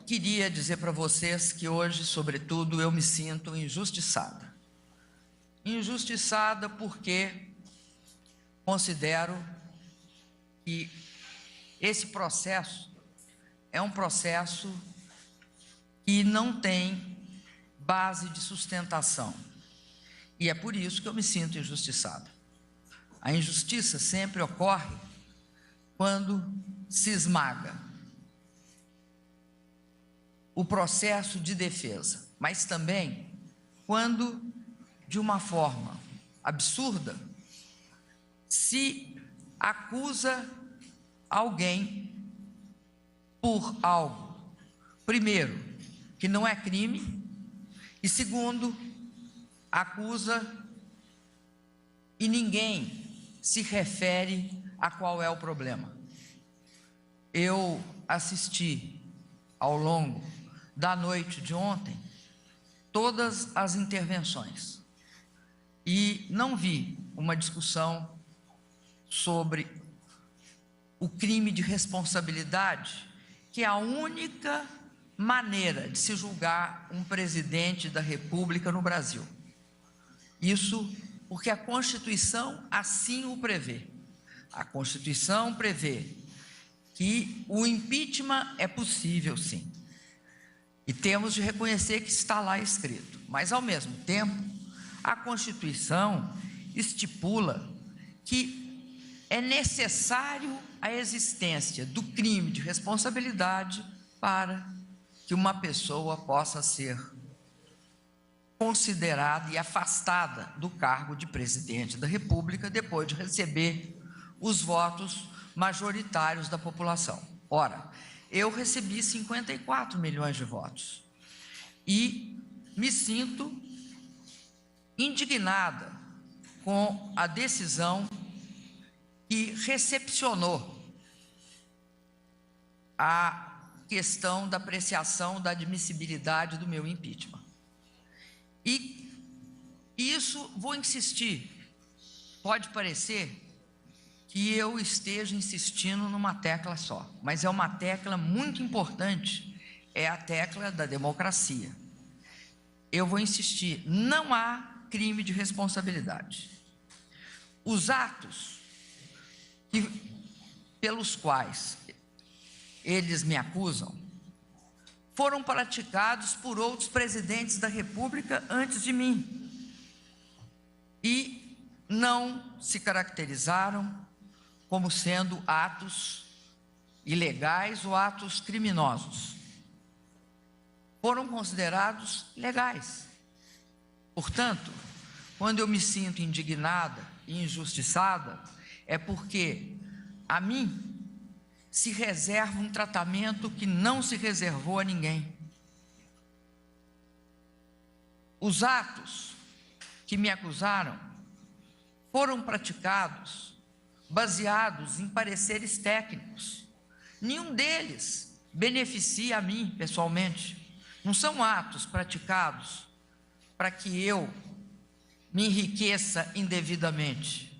queria dizer para vocês que hoje, sobretudo, eu me sinto injustiçada. Injustiçada porque considero que esse processo é um processo que não tem base de sustentação. E é por isso que eu me sinto injustiçada. A injustiça sempre ocorre quando se esmaga o processo de defesa, mas também quando, de uma forma absurda, se acusa alguém por algo, primeiro, que não é crime, e segundo, acusa e ninguém se refere a qual é o problema. Eu assisti ao longo da noite de ontem todas as intervenções e não vi uma discussão sobre o crime de responsabilidade, que é a única maneira de se julgar um presidente da República no Brasil. Isso porque a Constituição assim o prevê. A Constituição prevê que o impeachment é possível, sim. E temos de reconhecer que está lá escrito. Mas, ao mesmo tempo, a Constituição estipula que é necessário a existência do crime de responsabilidade para que uma pessoa possa ser considerada e afastada do cargo de presidente da República depois de receber os votos majoritários da população. Ora, eu recebi 54 milhões de votos e me sinto indignada com a decisão que recepcionou a questão da apreciação da admissibilidade do meu impeachment. E isso, vou insistir, pode parecer que eu esteja insistindo numa tecla só, mas é uma tecla muito importante, é a tecla da democracia. Eu vou insistir, não há crime de responsabilidade. Os atos pelos quais eles me acusam foram praticados por outros presidentes da República antes de mim e não se caracterizaram como sendo atos ilegais ou atos criminosos. Foram considerados legais. Portanto, quando eu me sinto indignada e injustiçada, é porque a mim se reserva um tratamento que não se reservou a ninguém. Os atos que me acusaram foram praticados baseados em pareceres técnicos. Nenhum deles beneficia a mim pessoalmente. Não são atos praticados para que eu me enriqueça indevidamente.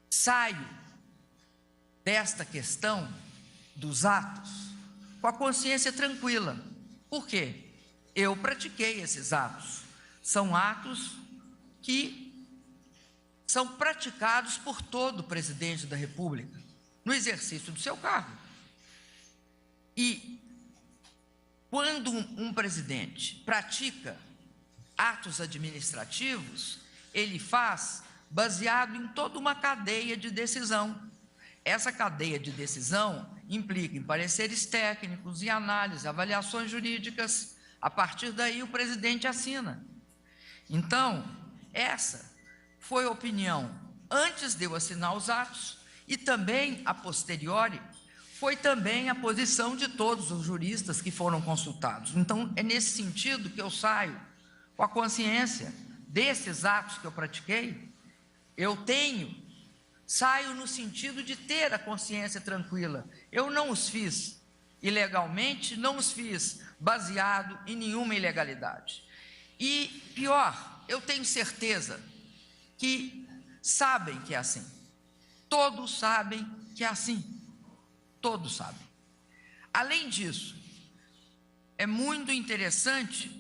Saio desta questão dos atos com a consciência tranquila. Por quê? Eu pratiquei esses atos. São atos que são praticados por todo presidente da República no exercício do seu cargo. E quando um presidente pratica atos administrativos, ele faz baseado em toda uma cadeia de decisão. Essa cadeia de decisão implica em pareceres técnicos, em análise, avaliações jurídicas. A partir daí, o presidente assina. Então, essa foi a opinião antes de eu assinar os atos e também, a posteriori, foi também a posição de todos os juristas que foram consultados. Então, é nesse sentido que eu saio com a consciência desses atos que eu pratiquei. Saio no sentido de ter a consciência tranquila. Eu não os fiz ilegalmente, não os fiz baseado em nenhuma ilegalidade. E, pior, eu tenho certeza que sabem que é assim. Todos sabem que é assim. Todos sabem. Além disso, é muito interessante,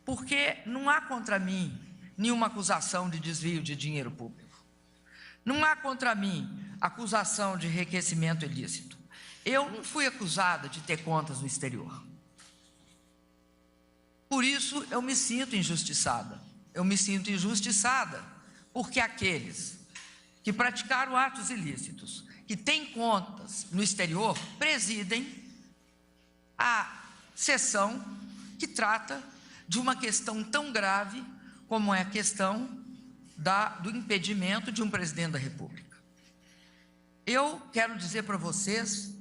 porque não há contra mim nenhuma acusação de desvio de dinheiro público. Não há contra mim acusação de enriquecimento ilícito. Eu não fui acusada de ter contas no exterior. Por isso, eu me sinto injustiçada. Eu me sinto injustiçada porque aqueles que praticaram atos ilícitos, que têm contas no exterior, presidem a sessão que trata de uma questão tão grave como é a questão do impedimento de um presidente da República. Eu quero dizer para vocês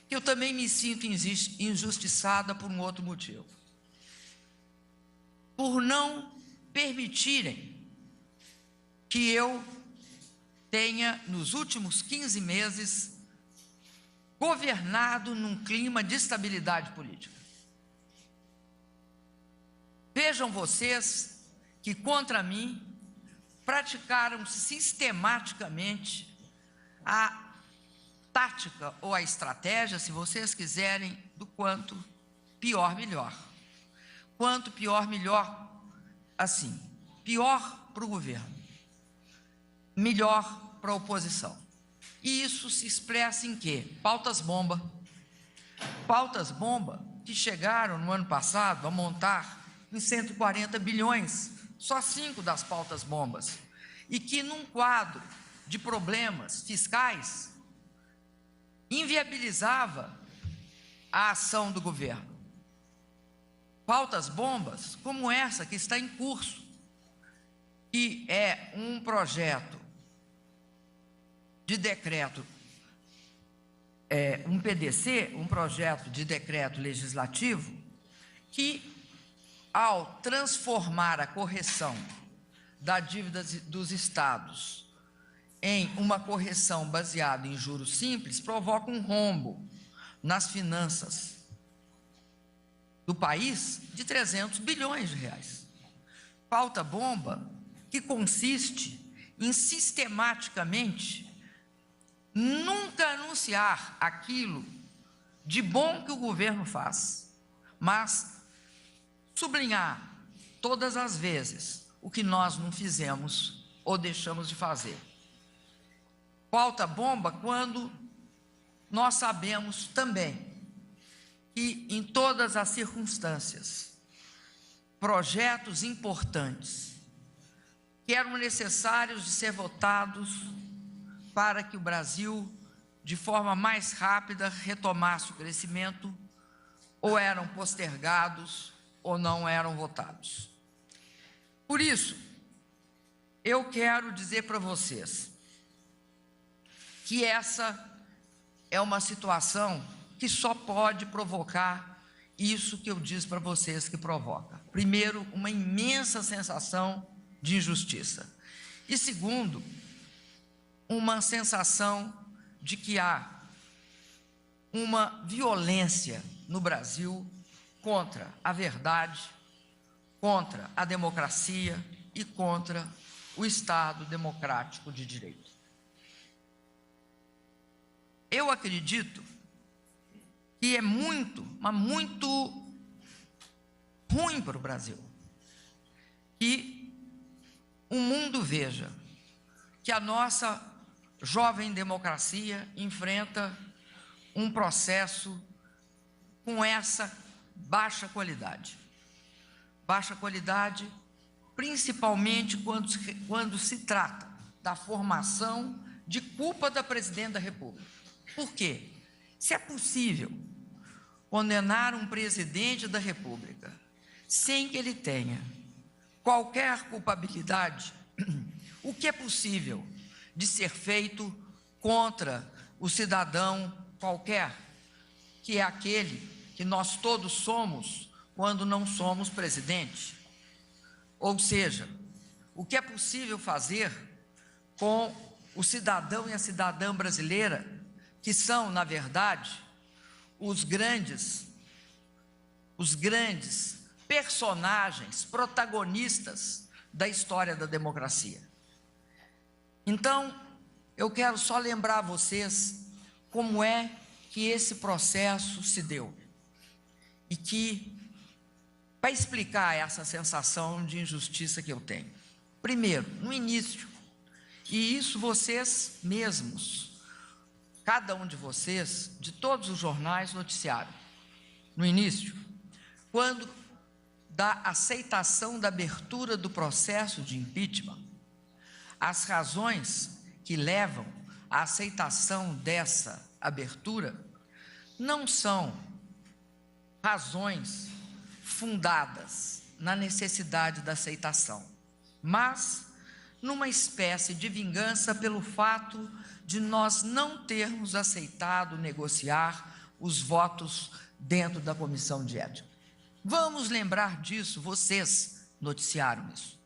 que eu também me sinto injustiçada por um outro motivo. Por não permitirem que eu tenha, nos últimos 15 meses, governado num clima de estabilidade política. Vejam vocês que, contra mim, praticaram sistematicamente a tática ou a estratégia, se vocês quiserem, do quanto pior, melhor. Quanto pior, melhor, assim, pior para o governo, melhor para a oposição. E isso se expressa em quê? Pautas-bomba. Pautas-bomba que chegaram no ano passado a montar em 140 bilhões, só 5 das pautas-bombas, e que num quadro de problemas fiscais inviabilizava a ação do governo. Pautas-bombas como essa que está em curso, que é um projeto de decreto, um PDC, um projeto de decreto legislativo, que, ao transformar a correção da dívida dos estados em uma correção baseada em juros simples, provoca um rombo nas finanças do país de 300 bilhões de reais. Pauta-bomba que consiste em sistematicamente nunca anunciar aquilo de bom que o governo faz, mas sublinhar todas as vezes o que nós não fizemos ou deixamos de fazer. Pauta-bomba quando nós sabemos também que, em todas as circunstâncias, projetos importantes que eram necessários de ser votados para que o Brasil, de forma mais rápida, retomasse o crescimento, ou eram postergados ou não eram votados. Por isso, eu quero dizer para vocês que essa é uma situação que só pode provocar isso que eu disse para vocês que provoca. Primeiro, uma imensa sensação de injustiça. E segundo, uma sensação de que há uma violência no Brasil contra a verdade, contra a democracia e contra o Estado democrático de direito. Eu acredito que é muito, mas muito ruim para o Brasil que o mundo veja que a nossa jovem democracia enfrenta um processo com essa baixa qualidade. Baixa qualidade, principalmente quando se trata da formação de culpa da presidente da República. Por quê? Se é possível condenar um presidente da República sem que ele tenha qualquer culpabilidade, o que é possível de ser feito contra o cidadão qualquer, que é aquele que nós todos somos quando não somos presidente? Ou seja, o que é possível fazer com o cidadão e a cidadã brasileira, que são, na verdade, os grandes personagens, protagonistas da história da democracia. Então, eu quero só lembrar a vocês como é que esse processo se deu. e que vai explicar essa sensação de injustiça que eu tenho. Primeiro, no início, e isso vocês mesmos, cada um de vocês, de todos os jornais noticiaram, no início, quando da aceitação da abertura do processo de impeachment, as razões que levam à aceitação dessa abertura não são razões fundadas na necessidade da aceitação, mas numa espécie de vingança pelo fato de nós não termos aceitado negociar os votos dentro da comissão de ética. Vamos lembrar disso, vocês noticiaram isso.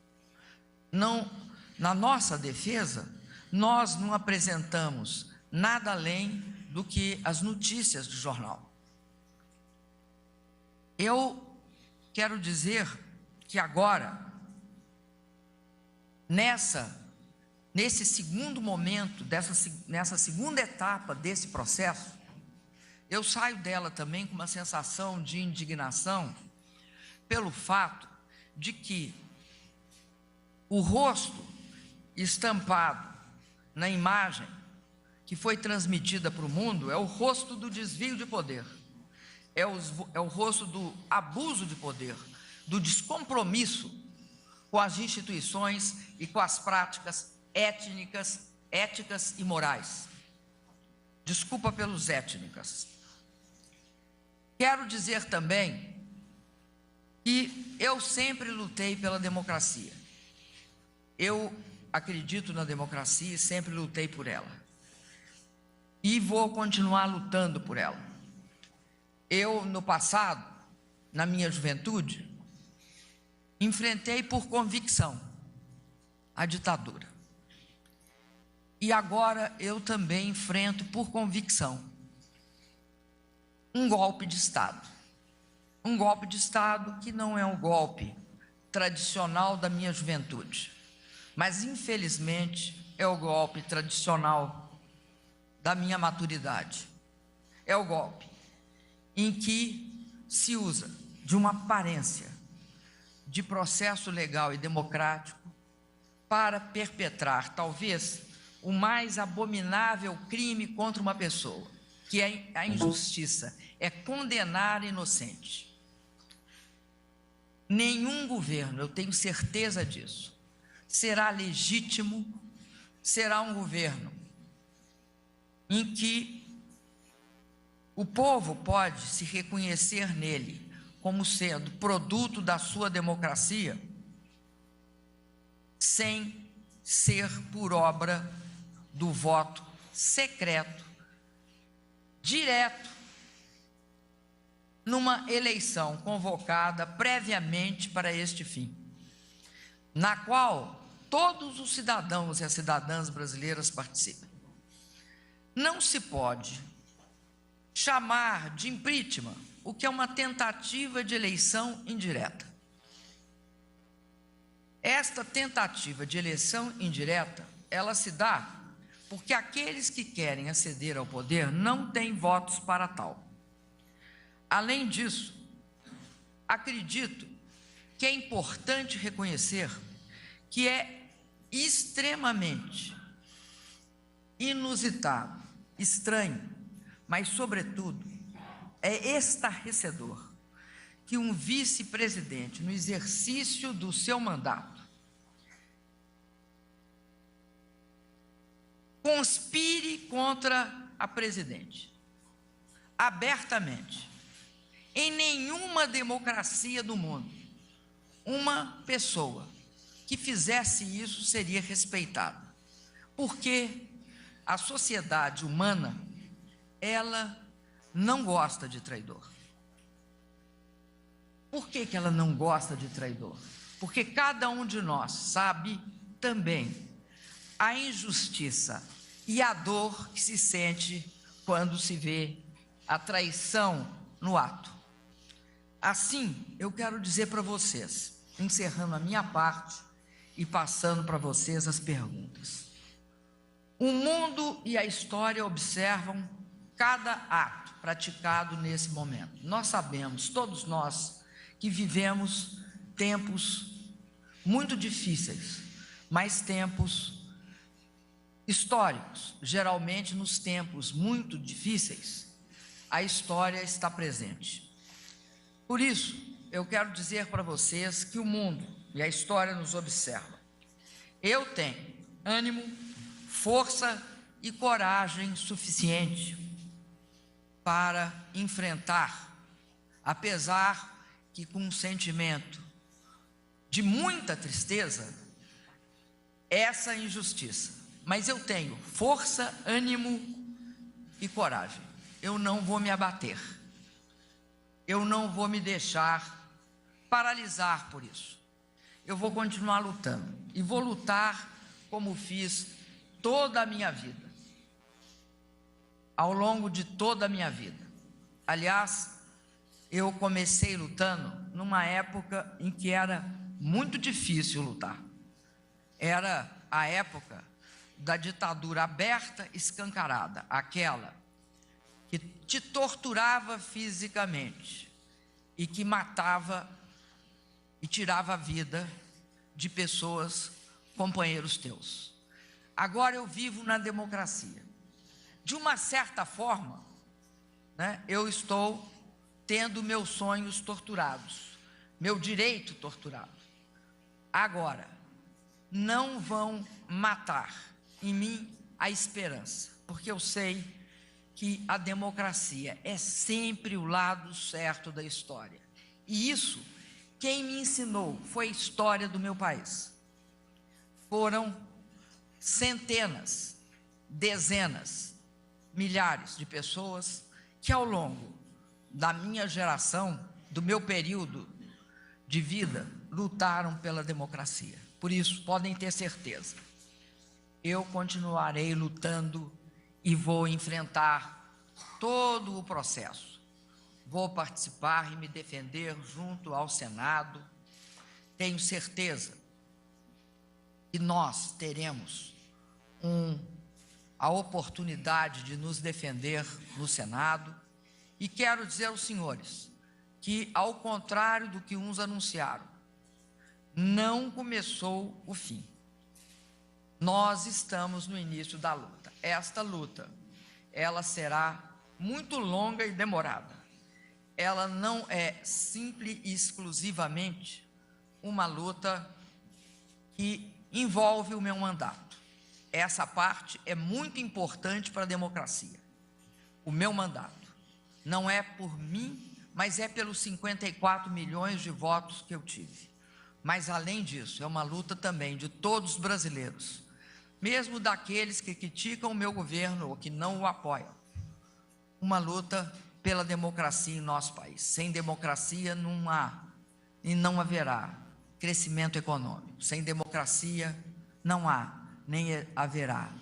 Não, na nossa defesa, nós não apresentamos nada além do que as notícias do jornal. Eu quero dizer que agora, nesse segundo momento, nessa segunda etapa desse processo, eu saio dela também com uma sensação de indignação pelo fato de que o rosto estampado na imagem que foi transmitida para o mundo é o rosto do desvio de poder, é o rosto do abuso de poder, do descompromisso com as instituições e com as práticas éticas e morais. Desculpa pelos étnicas. Quero dizer também que eu sempre lutei pela democracia. Eu acredito na democracia e sempre lutei por ela. E vou continuar lutando por ela. Eu, no passado, na minha juventude, enfrentei por convicção a ditadura. E agora eu também enfrento por convicção um golpe de Estado. Um golpe de Estado que não é um golpe tradicional da minha juventude, mas infelizmente é o golpe tradicional da minha maturidade. É o golpe em que se usa de uma aparência de processo legal e democrático para perpetrar, talvez, o mais abominável crime contra uma pessoa, que é a injustiça, é condenar inocente. Nenhum governo, eu tenho certeza disso, será legítimo, será um governo em que o povo pode se reconhecer nele como sendo produto da sua democracia, sem ser por obra do voto secreto, direto, numa eleição convocada previamente para este fim, na qual todos os cidadãos e as cidadãs brasileiras participam. Não se pode chamar de impeachment o que é uma tentativa de eleição indireta. Esta tentativa de eleição indireta, ela se dá porque aqueles que querem aceder ao poder não têm votos para tal. Além disso, acredito que é importante reconhecer que é extremamente inusitado, estranho, mas, sobretudo, é estarrecedor que um vice-presidente, no exercício do seu mandato, conspire contra a presidente, abertamente. Em nenhuma democracia do mundo, uma pessoa que fizesse isso seria respeitada, porque a sociedade humana, ela não gosta de traidor. Por que ela não gosta de traidor? Porque cada um de nós sabe também a injustiça e a dor que se sente quando se vê a traição no ato. Assim, eu quero dizer para vocês, encerrando a minha parte e passando para vocês as perguntas. O mundo e a história observam cada ato praticado nesse momento. Nós sabemos, todos nós, que vivemos tempos muito difíceis, mas tempos históricos. Geralmente, nos tempos muito difíceis, a história está presente. Por isso, eu quero dizer para vocês que o mundo e a história nos observam. Eu tenho ânimo, força e coragem suficiente para enfrentar, apesar que com um sentimento de muita tristeza, essa injustiça. Mas eu tenho força, ânimo e coragem. Eu não vou me abater. Eu não vou me deixar paralisar por isso. Eu vou continuar lutando. E vou lutar como fiz toda a minha vida. Ao longo de toda a minha vida. Aliás, eu comecei lutando numa época em que era muito difícil lutar. Era a época da ditadura aberta, escancarada, aquela que te torturava fisicamente e que matava e tirava a vida de pessoas, companheiros teus. Agora eu vivo na democracia. De uma certa forma, né, eu estou tendo meus sonhos torturados, meu direito torturado. Agora, não vão matar em mim a esperança, porque eu sei que a democracia é sempre o lado certo da história. E isso, quem me ensinou foi a história do meu país. Foram centenas, dezenas, milhares de pessoas que ao longo da minha geração, do meu período de vida, lutaram pela democracia. Por isso, podem ter certeza, eu continuarei lutando e vou enfrentar todo o processo. Vou participar e me defender junto ao Senado. Tenho certeza que nós teremos a oportunidade de nos defender no Senado. E quero dizer aos senhores que, ao contrário do que uns anunciaram, não começou o fim. Nós estamos no início da luta. Esta luta, ela será muito longa e demorada. Ela não é simple e exclusivamente uma luta que envolve o meu mandato. Essa parte é muito importante para a democracia. O meu mandato não é por mim, mas é pelos 54 milhões de votos que eu tive. Mas, além disso, é uma luta também de todos os brasileiros, mesmo daqueles que criticam o meu governo ou que não o apoiam. Uma luta pela democracia em nosso país. Sem democracia não há e não haverá crescimento econômico. Sem democracia não há nem haverá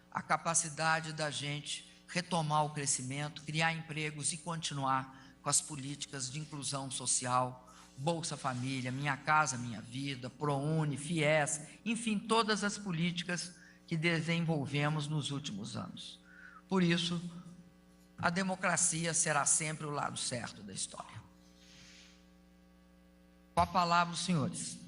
a capacidade da gente retomar o crescimento, criar empregos e continuar com as políticas de inclusão social, Bolsa Família, Minha Casa Minha Vida, ProUni, FIES, enfim, todas as políticas que desenvolvemos nos últimos anos. Por isso, a democracia será sempre o lado certo da história. Com a palavra, os senhores.